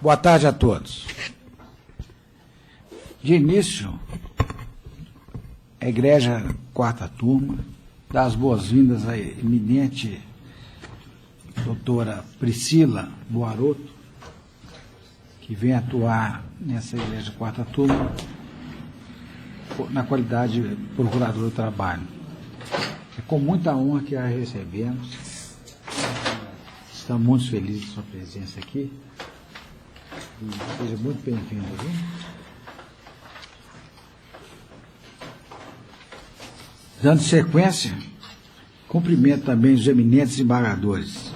Boa tarde a todos. De início, a Igreja Quarta Turma dá as boas-vindas à eminente doutora Priscila Boaroto, que vem atuar nessa Igreja Quarta Turma na qualidade de procuradora do trabalho. É com muita honra que a recebemos. Estamos muito felizes com a sua presença aqui. E seja muito bem-vindo. Dando sequência, cumprimento também os eminentes embargadores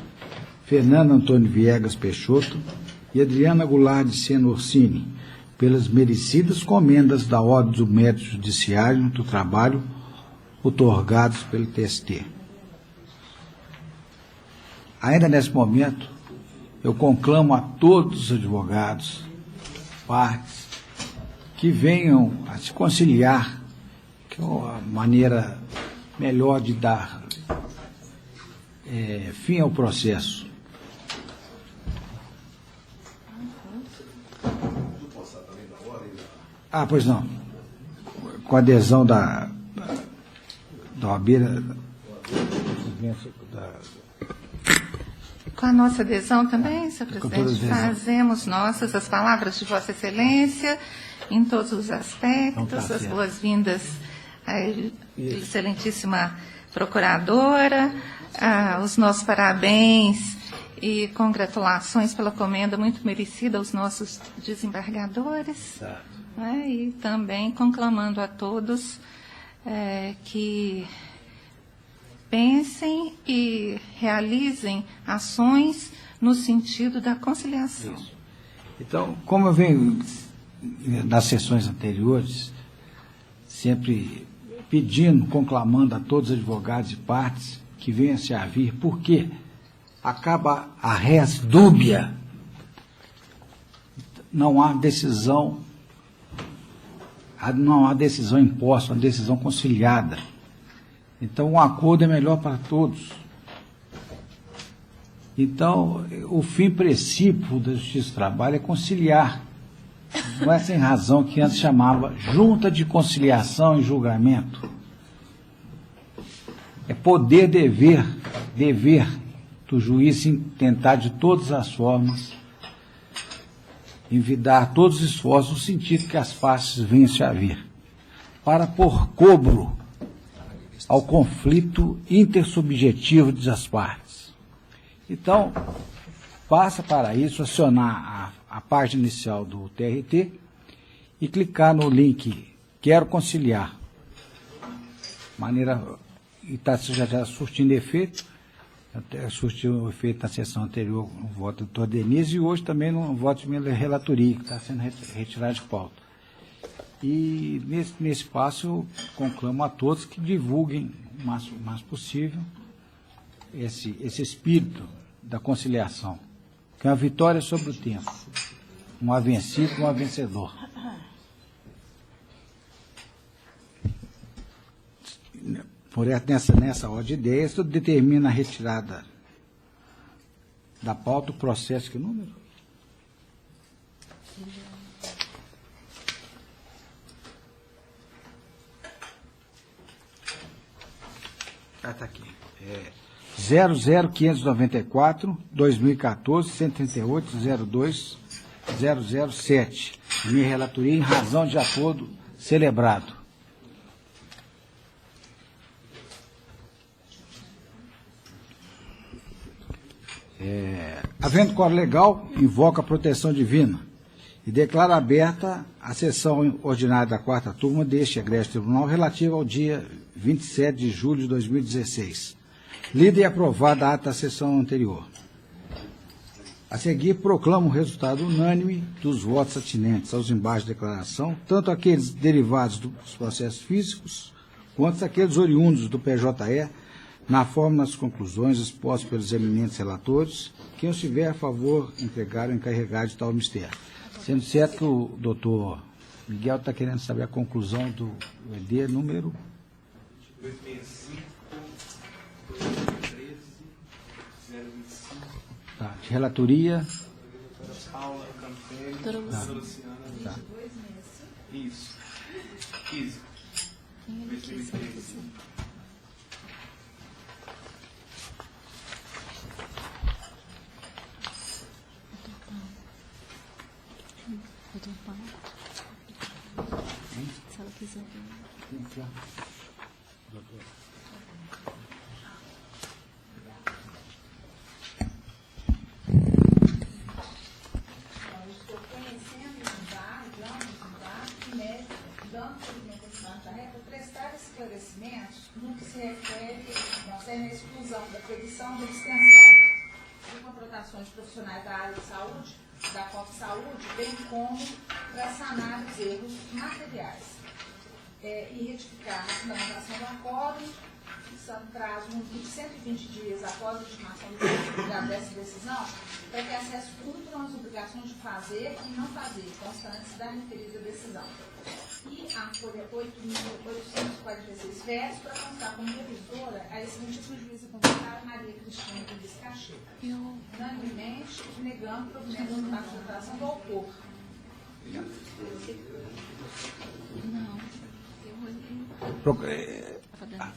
Fernando Antônio Viegas Peixoto e Adriana Goulart de Sena Orsini, pelas merecidas comendas da Ordem do Mérito Judiciário do Trabalho, outorgados pelo TST. Ainda nesse momento, eu conclamo a todos os advogados, partes, que venham a se conciliar, que é a maneira melhor de dar fim ao processo. Ah, pois não. Com a adesão da OAB, com a nossa adesão também, senhor presidente, fazemos nossas as palavras de Vossa Excelência em todos os aspectos, então, as boas-vindas à excelentíssima procuradora, os nossos parabéns e congratulações pela comenda muito merecida aos nossos desembargadores, né, e também conclamando a todos que pensem e realizem ações no sentido da conciliação. Isso. Então, como eu venho nas sessões anteriores, sempre pedindo, conclamando a todos os advogados e partes que venham se avir, porque acaba a res dúbia, não há decisão imposta, uma decisão conciliada. Então, um acordo é melhor para todos. Então, o fim princípio da Justiça do Trabalho é conciliar. Não é sem razão que antes chamava Junta de Conciliação e Julgamento. É poder, dever do juiz tentar de todas as formas envidar todos os esforços no sentido que as partes venham se a vir, para pôr cobro ao conflito intersubjetivo das partes. Então, passa para isso acionar a página inicial do TRT e clicar no link Quero Conciliar. E está já surtindo efeito, até surtiu efeito na sessão anterior no voto do doutor Denise e hoje também no voto de minha relatoria, que está sendo retirado de pauta. E nesse passo eu conclamo a todos que divulguem o mais possível esse espírito da conciliação, que é uma vitória sobre o tempo, um vencido e um vencedor. Por nessa ordem de ideias, tudo determina a retirada da pauta o processo. Que número? Está aqui. 00594, 2014, 138, 02, 007. Minha relatoria em razão de acordo celebrado. Havendo quórum legal, invoca a proteção divina e declara aberta a sessão ordinária da quarta turma deste egrégio tribunal relativa ao dia 27 de julho de 2016. Lida e aprovada a ata da sessão anterior. A seguir, proclamo o resultado unânime dos votos atinentes aos embaixos de declaração, tanto aqueles derivados dos processos físicos, quanto aqueles oriundos do PJE, na forma das conclusões expostas pelos eminentes relatores. Quem estiver a favor, entregar ou encarregar de tal mistério. Sendo certo que o doutor Miguel está querendo saber a conclusão do ED número 265, 213, 025. Tá, de relatoria. Paula Campelli, doutora Luciana. Tá. Isso. 2013. Se ela quiser. Prestar esclarecimentos no que se refere à exclusão da proibição de extensão de contratações profissionais da área de saúde, da COP Saúde, bem como para sanar os erros materiais e retificar a fundamentação do acordo, fixando prazo de 120 dias após a intimação dessa decisão, para que a SES cumpram as obrigações de fazer e não fazer, constantes da referida decisão. E a folha 8.846 versos, para constar como revisora a excelente juíza convocar Maria Cristina de Cacheta, unanimemente negando o provimento da concentração do autor.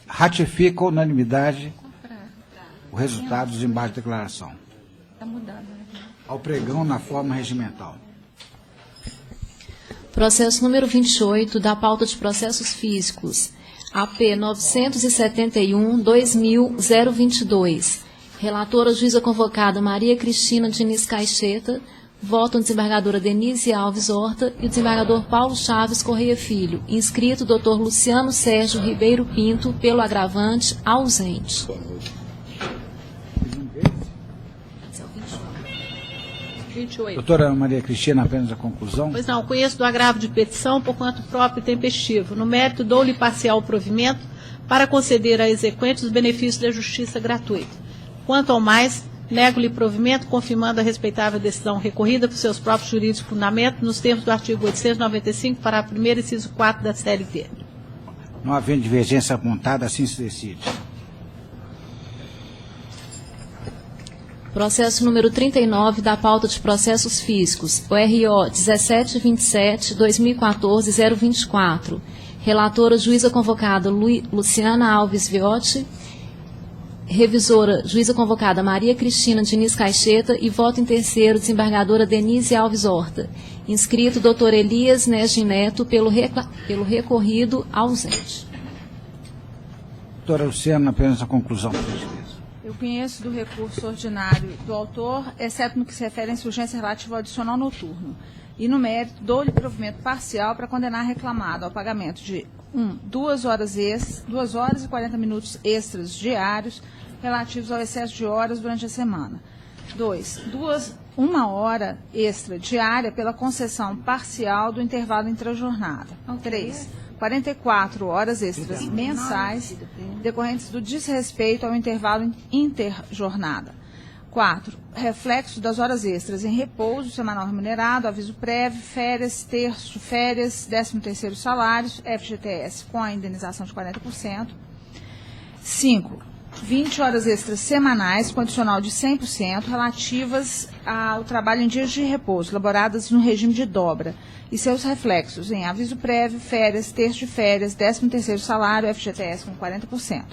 Ratifica a unanimidade o resultado dos embates de declaração. Está mudando. Ao pregão na forma regimental. Processo número 28, da pauta de processos físicos, AP 971-2000-022. Relatora juíza convocada Maria Cristina Diniz Caixeta. Votam desembargadora Denise Alves Horta e o desembargador Paulo Chaves Correia Filho. Inscrito Dr. Luciano Sérgio Ribeiro Pinto, pelo agravante, ausente. Doutora Maria Cristina, apenas a conclusão. Pois não, conheço do agravo de petição por quanto próprio e tempestivo. No mérito, dou-lhe parcial provimento para conceder a exequente os benefícios da justiça gratuita. Quanto ao mais, nego-lhe provimento, confirmando a respeitável decisão recorrida por seus próprios jurídicos fundamentos, nos termos do artigo 895, parágrafo 1º, inciso 4 da CLT. Não havendo divergência apontada, assim se decide. Processo número 39, da pauta de processos físicos, ORO 1727-2014-024. Relatora, juíza convocada Luciana Alves Viotti. Revisora, juíza convocada Maria Cristina Diniz Caixeta. E voto em terceiro, desembargadora Denise Alves Horta. Inscrito, doutor Elias Negin Neto, pelo recorrido, ausente. Doutora Luciana, apenas a conclusão, por gentileza. Eu conheço do recurso ordinário do autor, exceto no que se refere à insurgência relativa ao adicional noturno. E no mérito, dou-lhe provimento parcial para condenar reclamado ao pagamento de 2 horas e 40 minutos extras diários relativos ao excesso de horas durante a semana. 2. 1 hora extra diária pela concessão parcial do intervalo intrajornada. 3. 44 horas extras mensais decorrentes do desrespeito ao intervalo interjornada. 4. Reflexo das horas extras em repouso semanal remunerado, aviso prévio, férias, terço, férias, 13º salários, FGTS com a indenização de 40%. 5. 20 horas extras semanais, condicional de 100%, relativas ao trabalho em dias de repouso, elaboradas no regime de dobra, e seus reflexos em aviso prévio, férias, terço de férias, 13º salário, FGTS com 40%.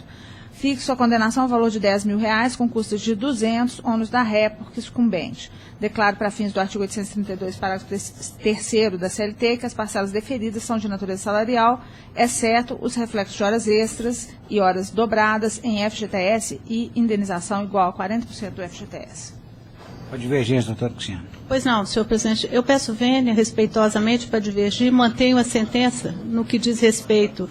Fixo a condenação ao valor de R$10.000, com custas de 200, ônus da ré por sucumbente. Declaro para fins do artigo 832, parágrafo 3º da CLT, que as parcelas deferidas são de natureza salarial, exceto os reflexos de horas extras e horas dobradas em FGTS e indenização igual a 40% do FGTS. A divergência, doutora Cristina. Pois não, senhor presidente. Eu peço vênia respeitosamente para divergir, mantenho a sentença no que diz respeito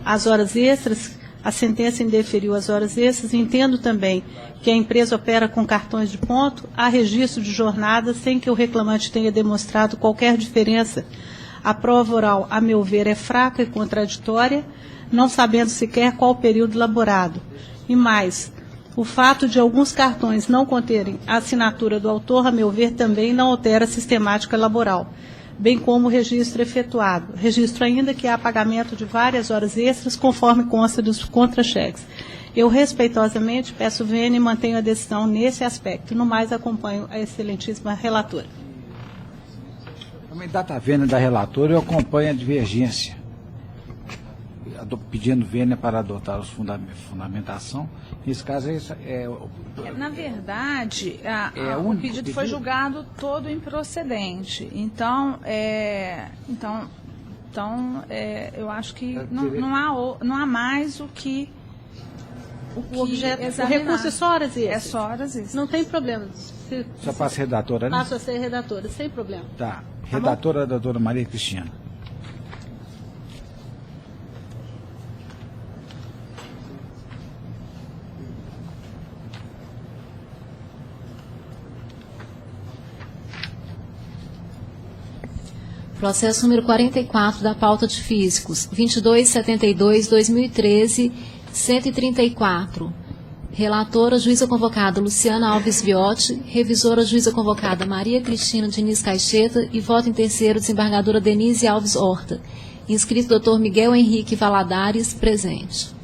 às horas extras. A sentença indeferiu as horas extras. Entendo também que a empresa opera com cartões de ponto, há registro de jornada sem que o reclamante tenha demonstrado qualquer diferença. A prova oral, a meu ver, é fraca e contraditória, não sabendo sequer qual o período elaborado. E mais, o fato de alguns cartões não conterem a assinatura do autor, a meu ver, também não altera a sistemática laboral, bem como o registro efetuado. Registro ainda que há pagamento de várias horas extras, conforme consta dos contra-cheques. Eu, respeitosamente, peço vênia e mantenho a decisão nesse aspecto. No mais, acompanho a excelentíssima relatora. Também data vênia da relatora, eu acompanho a divergência, pedindo vênia para adotar os fundamentação. Nesse caso, Na verdade, o o pedido foi julgado todo improcedente. Então, eu acho que não há mais o que O objeto, o examinar. recurso é só horas extras. É só horas extras. Não tem problema. só passa redatora, né? Passo a ser redatora, sem problema. Tá. Redatora da doutora Maria Cristina. Processo número 44 da pauta de físicos, 2272-2013, 134. Relatora, juíza convocada Luciana Alves Viotti, revisora, juíza convocada Maria Cristina Diniz Caixeta e voto em terceiro, desembargadora Denise Alves Horta. Inscrito doutor Miguel Henrique Valadares, presente.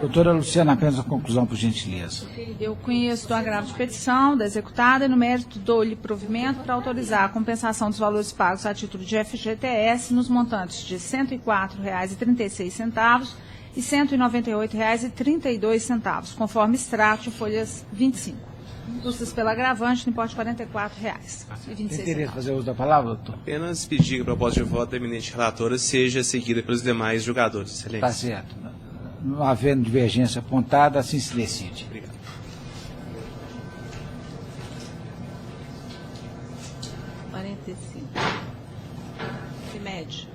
Doutora Luciana, apenas a conclusão, por gentileza. Eu conheço do agravo de petição da executada e, no mérito, dou-lhe provimento para autorizar a compensação dos valores pagos a título de FGTS nos montantes de R$ 104,36 e R$ 198,32, conforme extrato de folhas 25. Custas pela agravante no importe de R$ 44,26. Tem interesse em fazer uso da palavra, doutor? Apenas pedir que a proposta de voto da eminente relatora seja seguida pelos demais julgadores. Excelência. Está certo. Não havendo divergência apontada, assim se decide. Obrigado. Mede.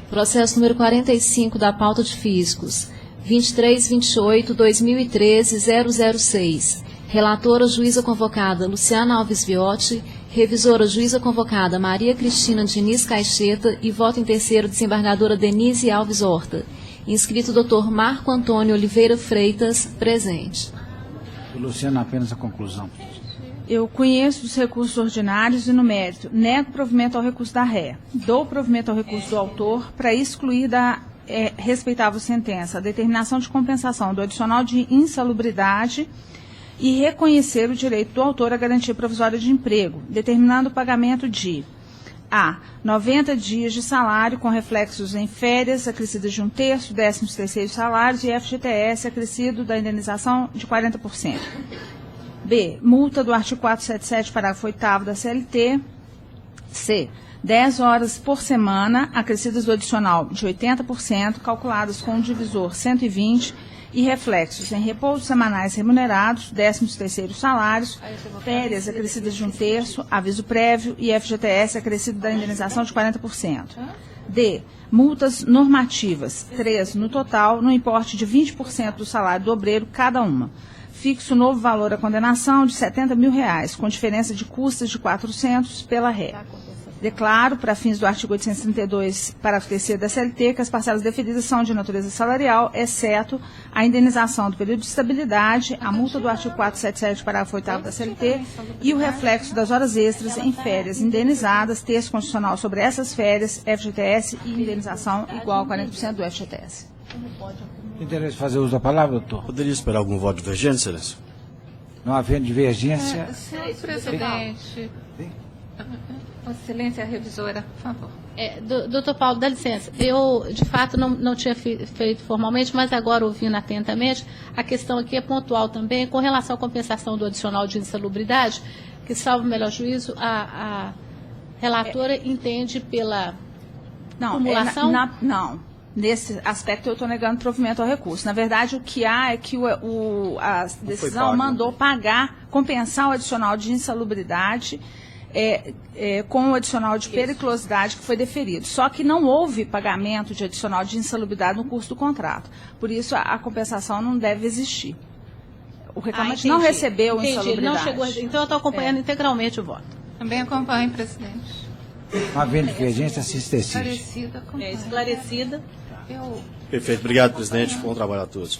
Processo número 45 da pauta de físicos, 2328-2013-006. Relatora, juíza convocada Luciana Alves Viotti, revisora, juíza convocada Maria Cristina Diniz Caixeta e voto em terceiro, desembargadora Denise Alves Horta. Inscrito doutor Marco Antônio Oliveira Freitas, presente. Luciana, apenas a conclusão. Eu conheço os recursos ordinários e, no mérito, nego provimento ao recurso da ré. Dou provimento ao recurso do autor para excluir da respeitável sentença a determinação de compensação do adicional de insalubridade e reconhecer o direito do autor à garantia provisória de emprego, determinando o pagamento de a. 90 dias de salário com reflexos em férias, acrescidas de 1/3, 13º salários e FGTS acrescido da indenização de 40%. B. Multa do artigo 477, parágrafo 8º da CLT. C. 10 horas por semana, acrescidas do adicional de 80%, calculadas com um divisor 120 e reflexos em repousos semanais remunerados, 13º salários, férias acrescidas de 1/3, aviso prévio e FGTS acrescido da indenização de 40%. D. Multas normativas, 3 no total, no importe de 20% do salário do obreiro cada uma. Fixo novo valor à condenação de R$ 70 mil, com diferença de custas de 400 pela ré. Declaro, para fins do artigo 832, parágrafo 3º da CLT, que as parcelas deferidas são de natureza salarial, exceto a indenização do período de estabilidade, a multa do artigo 477, parágrafo 8º da CLT e o reflexo das horas extras em férias indenizadas, texto constitucional sobre essas férias, FGTS e indenização igual a 40% do FGTS. Tem interesse em fazer uso da palavra, doutor? Poderia esperar algum voto divergente, excelência? Não havendo divergência... Senhor presidente, excelência revisora, por favor. Doutor Paulo, dá licença. Eu, de fato, não tinha feito formalmente, mas agora, ouvindo atentamente, a questão aqui é pontual também, com relação à compensação do adicional de insalubridade, que, salvo o melhor juízo, a relatora entende pela acumulação? Não. Nesse aspecto, eu estou negando provimento ao recurso. Na verdade, o que há é que a decisão mandou compensar o adicional de insalubridade com o adicional de periculosidade que foi deferido. Só que não houve pagamento de adicional de insalubridade no curso do contrato. Por isso, a compensação não deve existir. O reclamante não recebeu insalubridade. Não chegou, então, eu estou acompanhando integralmente o voto. Também acompanho, presidente. Não havendo divergência, assim se decide. Esclarecida, acompanho. Esclarecida. Perfeito. Obrigado, presidente. Bom trabalho a todos.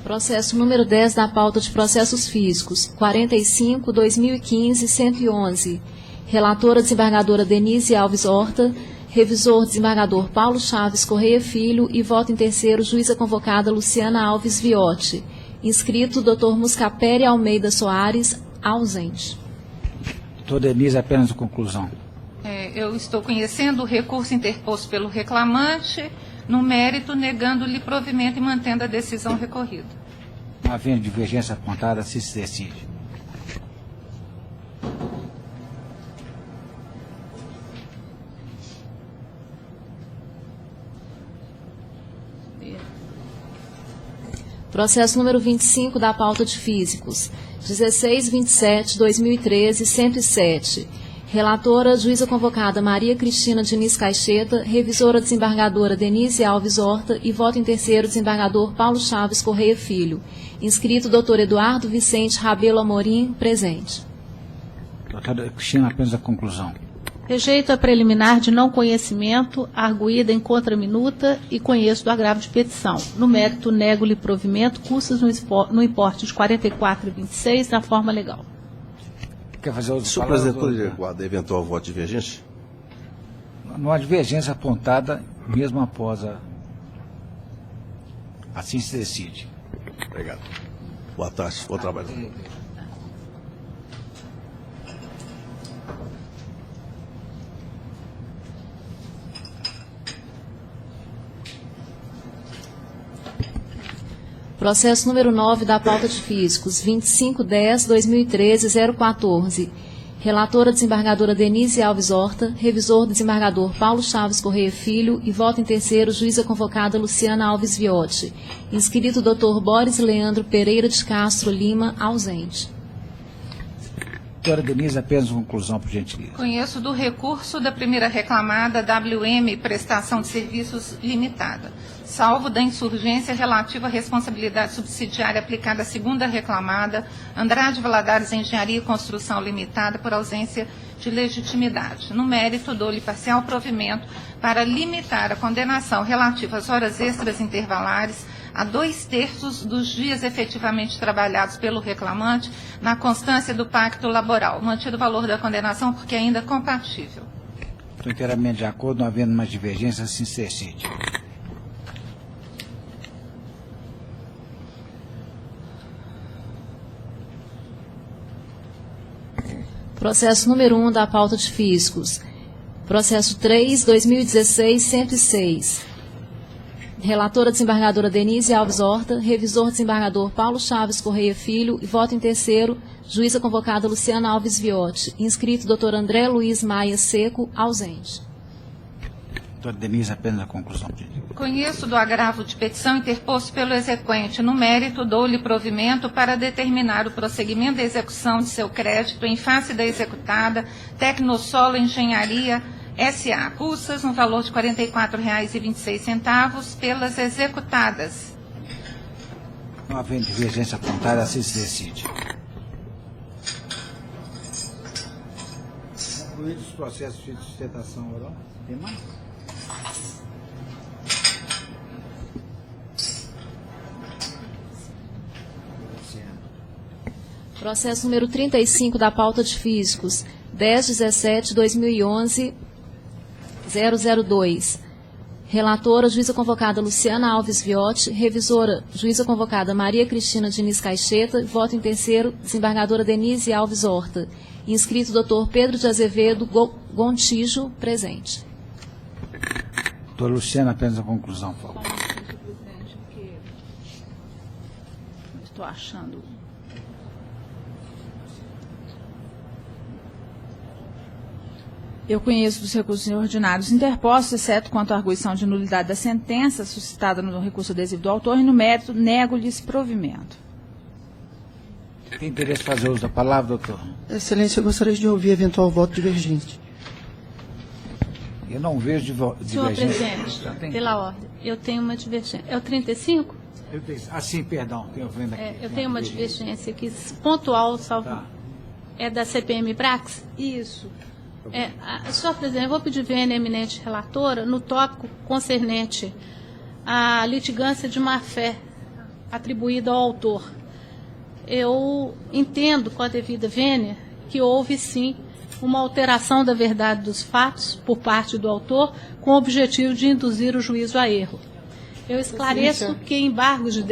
Processo número 10 da pauta de processos físicos, 45-2015-111. Relatora desembargadora Denise Alves Horta, revisor desembargador Paulo Chaves Correia Filho e voto em terceiro, juíza convocada Luciana Alves Viotti. Inscrito, Dr. Muscapere Almeida Soares, ausente. Doutor Denise, apenas a conclusão. Eu estou conhecendo o recurso interposto pelo reclamante, no mérito, negando-lhe provimento e mantendo a decisão recorrida. Não havendo divergência apontada, assim se decide. Processo número 25 da pauta de físicos, 1627-2013, 107. Relatora, juíza convocada Maria Cristina Diniz Caixeta, revisora desembargadora Denise Alves Horta e voto em terceiro, desembargador Paulo Chaves Correia Filho. Inscrito, doutor Eduardo Vicente Rabelo Amorim, presente. Doutora Cristina, apenas a conclusão. Rejeito a preliminar de não conhecimento, arguída em contraminuta e conheço do agravo de petição. No mérito, nego-lhe provimento, custas no importe de 44,26 na forma legal. Quer fazer outra Senhor palavra? presidente, poderia aguardar eventual voto de divergência? Não há divergência apontada, mesmo após a... Assim se decide. Obrigado. Boa tarde, bom trabalho. Processo número 9 da pauta de físicos, 2510-2013, 014. Relatora desembargadora Denise Alves Horta, revisor desembargador Paulo Chaves Correia Filho e voto em terceiro, juíza convocada Luciana Alves Viotti. Inscrito, Dr. Boris Leandro Pereira de Castro Lima, ausente. Doutora Denise, apenas uma conclusão, por gentileza. Conheço do recurso da primeira reclamada WM Prestação de Serviços Limitada, salvo da insurgência relativa à responsabilidade subsidiária aplicada à segunda reclamada, Andrade Valadares Engenharia e Construção Limitada, por ausência de legitimidade. No mérito, dou-lhe parcial provimento para limitar a condenação relativa às horas extras intervalares a 2/3 dos dias efetivamente trabalhados pelo reclamante na constância do pacto laboral, mantido o valor da condenação porque ainda compatível. Estou inteiramente de acordo, não havendo mais divergência, assim se decide. Processo número 1 da pauta de físicos. Processo 3, 2016, 106. Relatora desembargadora Denise Alves Horta, revisor desembargador Paulo Chaves Correia Filho e voto em terceiro, juíza convocada Luciana Alves Viotti. Inscrito, doutor André Luiz Maia Seco, ausente. Doutora Denise, apenas a conclusão. Conheço do agravo de petição interposto pelo exequente. No mérito, dou-lhe provimento para determinar o prosseguimento da execução de seu crédito em face da executada Tecnosolo Engenharia S.A. Custas no valor de R$ 44,26 pelas executadas. Não havendo divergência apontada, assim se decide. Concluídos os processos de sustentação oral, tem mais? Processo número 35 da pauta de físicos, 10/17/2011, 002. Relatora, juíza convocada Luciana Alves Viotti, revisora, juíza convocada Maria Cristina Diniz Caixeta, voto em terceiro, desembargadora Denise Alves Horta. Inscrito, doutor Pedro de Azevedo Gontijo, presente. Doutora Luciana, apenas a conclusão, por favor. Estou achando. Eu conheço dos recursos ordinários interpostos, exceto quanto à arguição de nulidade da sentença suscitada no recurso adesivo do autor, e no mérito, nego-lhes provimento. Tem interesse em fazer uso da palavra, doutor? Excelência, eu gostaria de ouvir eventual voto divergente. Eu não vejo Senhor divergência. presidente, pela ordem, eu tenho uma divergência. É o 35? Sim, perdão, tenho vendo aqui. Eu tenho uma divergência aqui, pontual, salvo. Tá. É da CPM Prax? Isso. Senhor presidente, eu vou pedir vênia eminente relatora no tópico concernente à litigância de má-fé atribuída ao autor. Eu entendo, com a devida vênia, que houve, sim, uma alteração da verdade dos fatos por parte do autor, com o objetivo de induzir o juízo a erro. Eu esclareço que em embargos de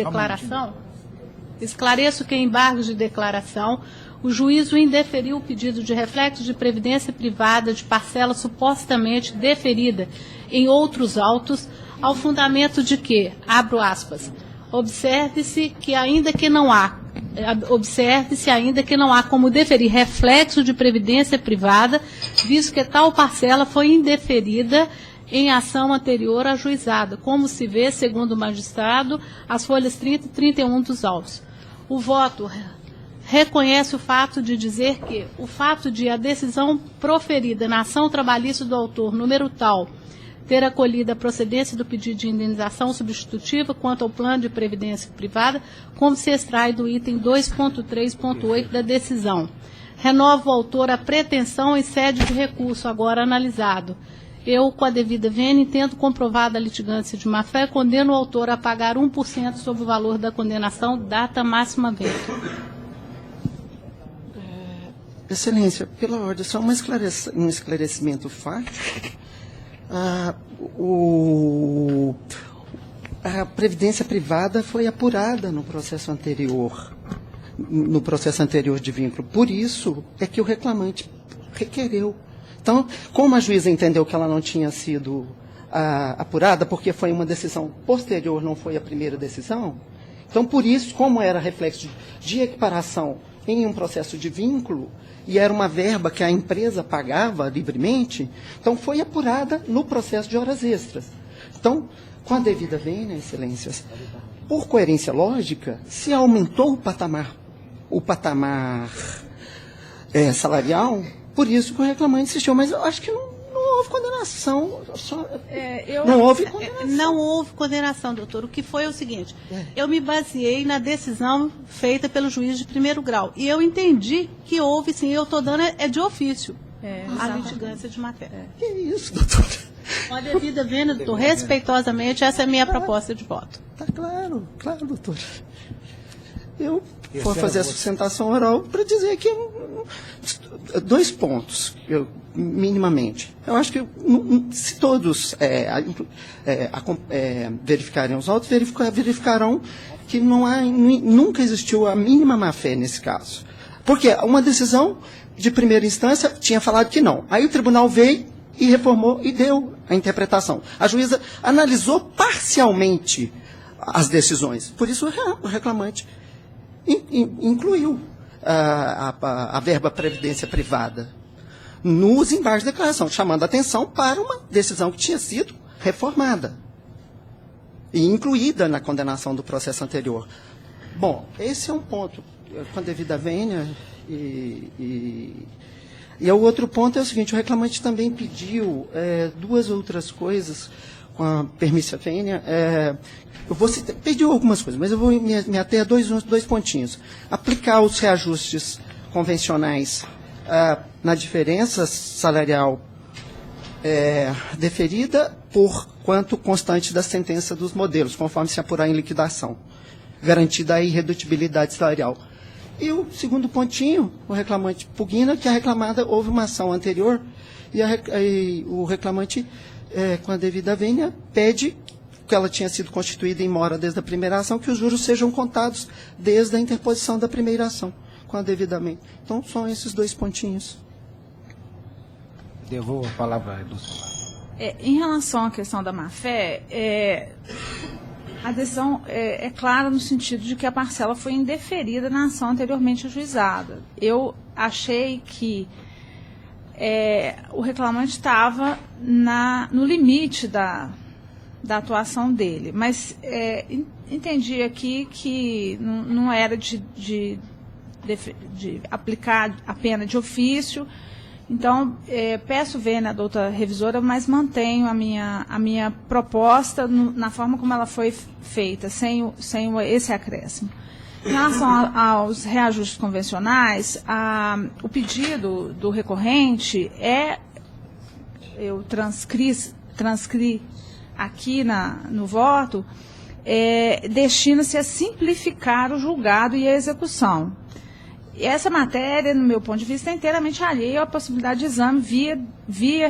declaração, o juízo indeferiu o pedido de reflexo de previdência privada de parcela supostamente deferida em outros autos, ao fundamento de que, abro aspas, observe-se ainda que não há como deferir reflexo de previdência privada, visto que tal parcela foi indeferida em ação anterior ajuizada, como se vê, segundo o magistrado, as folhas 30 e 31 dos autos. O voto reconhece o fato de dizer que o fato de a decisão proferida na ação trabalhista do autor, número tal, ter acolhido a procedência do pedido de indenização substitutiva quanto ao plano de previdência privada, como se extrai do item 2.3.8 da decisão. Renova o autor a pretensão em sede de recurso, agora analisado. Eu, com a devida vênia, tendo comprovada a litigância de má-fé, condeno o autor a pagar 1% sobre o valor da condenação, data máxima venta. Excelência, pela ordem, só um esclarecimento fático. A previdência privada foi apurada no processo anterior de vínculo. Por isso é que o reclamante requereu. Então, como a juíza entendeu que ela não tinha sido apurada, porque foi uma decisão posterior, não foi a primeira decisão, então, por isso, como era reflexo de equiparação em um processo de vínculo, e era uma verba que a empresa pagava livremente, então foi apurada no processo de horas extras. Então, com a devida vênia, excelências, por coerência lógica, se aumentou o patamar salarial, por isso que o reclamante insistiu, mas eu acho que não houve condenação. Não houve condenação. Não houve condenação, doutor. O que foi é o seguinte, eu me baseei na decisão feita pelo juiz de primeiro grau. E eu entendi que houve, sim, eu estou dando de ofício a litigância de matéria. Que isso, doutor? Com a devida vênia, doutor, respeitosamente, essa é a minha proposta de voto. Tá claro, doutor. Eu vou fazer a sustentação oral para dizer que 2 pontos, minimamente. Eu acho que se todos verificarem os autos, verificarão que nunca existiu a mínima má-fé nesse caso. Porque uma decisão de primeira instância tinha falado que não. Aí o tribunal veio e reformou e deu a interpretação. A juíza analisou parcialmente as decisões. Por isso o reclamante incluiu a verba previdência privada nos embargos de declaração, chamando a atenção para uma decisão que tinha sido reformada e incluída na condenação do processo anterior. Bom, esse é um ponto, com a devida vênia, e o outro ponto é o seguinte, o reclamante também pediu 2 outras coisas, com a permissa vênia, pediu algumas coisas, mas eu vou me ater a dois pontinhos. Aplicar os reajustes convencionais na diferença salarial deferida por quanto constante da sentença dos modelos, conforme se apurar em liquidação, garantida a irredutibilidade salarial. E o segundo pontinho, o reclamante pugna que a reclamada houve uma ação anterior e o reclamante, com a devida vênia, pede que ela tinha sido constituída em mora desde a primeira ação, que os juros sejam contados desde a interposição da primeira ação, com a devidamente. Então, são esses 2 pontinhos. Devolvo a palavra do em relação à questão da má-fé, a decisão é clara no sentido de que a parcela foi indeferida na ação anteriormente ajuizada. Eu achei que o reclamante estava no limite da atuação dele, mas entendi aqui que não era de aplicar a pena de ofício. Então, peço vênia à doutora revisora, mas mantenho a minha proposta na forma como ela foi feita, sem esse acréscimo. Em relação aos reajustes convencionais, o pedido do recorrente eu transcri aqui no voto, destina-se a simplificar o julgado e a execução. E essa matéria, no meu ponto de vista, é inteiramente alheia à possibilidade de exame via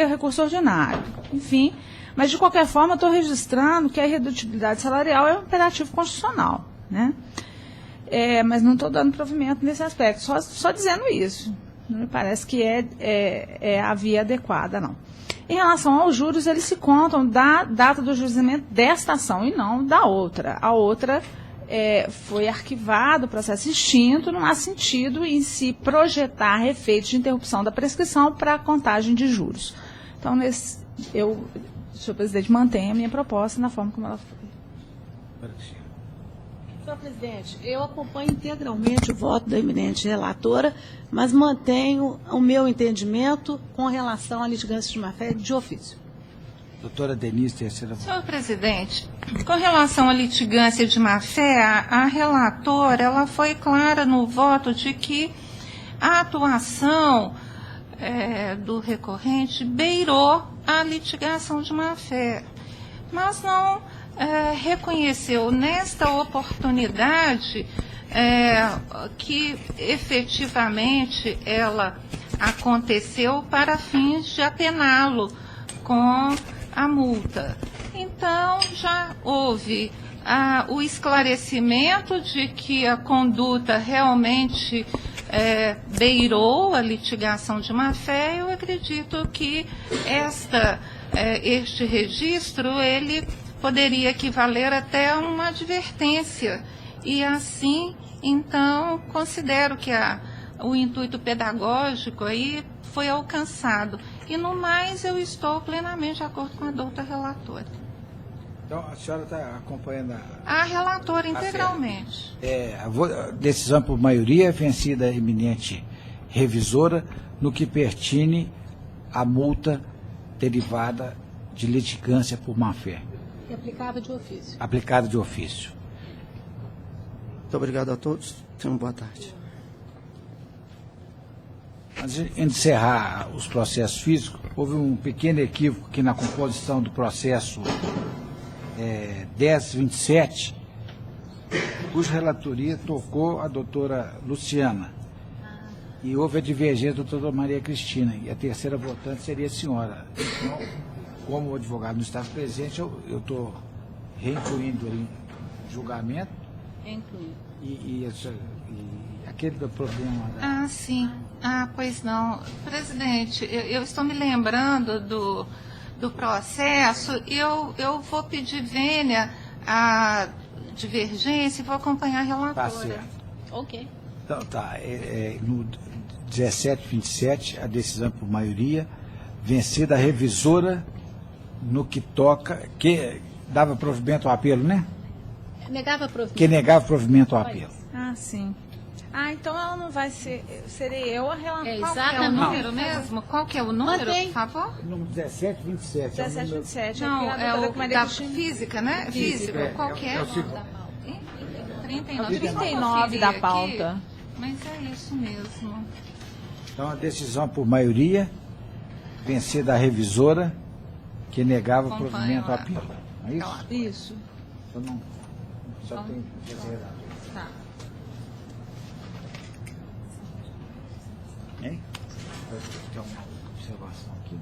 recurso ordinário. Enfim, mas de qualquer forma, eu estou registrando que a irredutibilidade salarial é um imperativo constitucional, né? Mas não estou dando provimento nesse aspecto, só dizendo isso. Não me parece que é a via adequada, não. Em relação aos juros, eles se contam da data do juizamento desta ação e não da outra. A outra foi arquivado, o processo extinto, não há sentido em se projetar efeitos de interrupção da prescrição para a contagem de juros. Então, senhor presidente, mantenha a minha proposta na forma como ela foi. Senhor presidente, eu acompanho integralmente o voto da eminente relatora, mas mantenho o meu entendimento com relação à litigância de má-fé de ofício. Doutora Denise, terceira voz. Senhor presidente, com relação à litigância de má-fé, a relatora ela foi clara no voto de que a atuação do recorrente beirou a litigação de má-fé, mas não reconheceu nesta oportunidade que efetivamente ela aconteceu para fins de apená-lo com a multa. Então, já houve o esclarecimento de que a conduta realmente beirou a litigação de má-fé. Eu acredito que este registro ele poderia equivaler até a uma advertência. E assim, então, considero que o intuito pedagógico aí foi alcançado. E, no mais, eu estou plenamente de acordo com a doutora relatora. Então, a senhora está acompanhando a relatora integralmente. A decisão por maioria vencida a eminente revisora no que pertine à multa derivada de litigância por má-fé. E aplicável de ofício. Aplicada de ofício. Muito obrigado a todos. Tenham uma boa tarde. Antes de encerrar os processos físicos, houve um pequeno equívoco aqui na composição do processo 1027, cuja relatoria tocou a doutora Luciana. E houve a divergência da doutora Maria Cristina, e a terceira votante seria a senhora. Então, como o advogado não estava presente, eu estou reincluindo ali o julgamento. E aquele do problema... sim. Pois não. Presidente, eu estou me lembrando do processo e eu vou pedir vênia à divergência e vou acompanhar a relatora. Tá certo. Ok. Então, no 1727, a decisão por maioria, vencida a revisora no que toca, que dava provimento ao apelo, né? Negava provimento. Que negava provimento ao apelo. Sim. Então ela não vai ser... Serei eu a relatora. Exatamente. Qual que é o número mesmo? Qual que é o número, por favor? Número 1727. 1727. Não, é o da física, né? Física. Qual que é? 39 da pauta. Mas é isso mesmo. Então, a decisão por maioria, vencida a revisora, que negava o provimento ao apelo. É isso? Isso. Então, não, só tem... Tá. Hein? Tem uma observação aqui.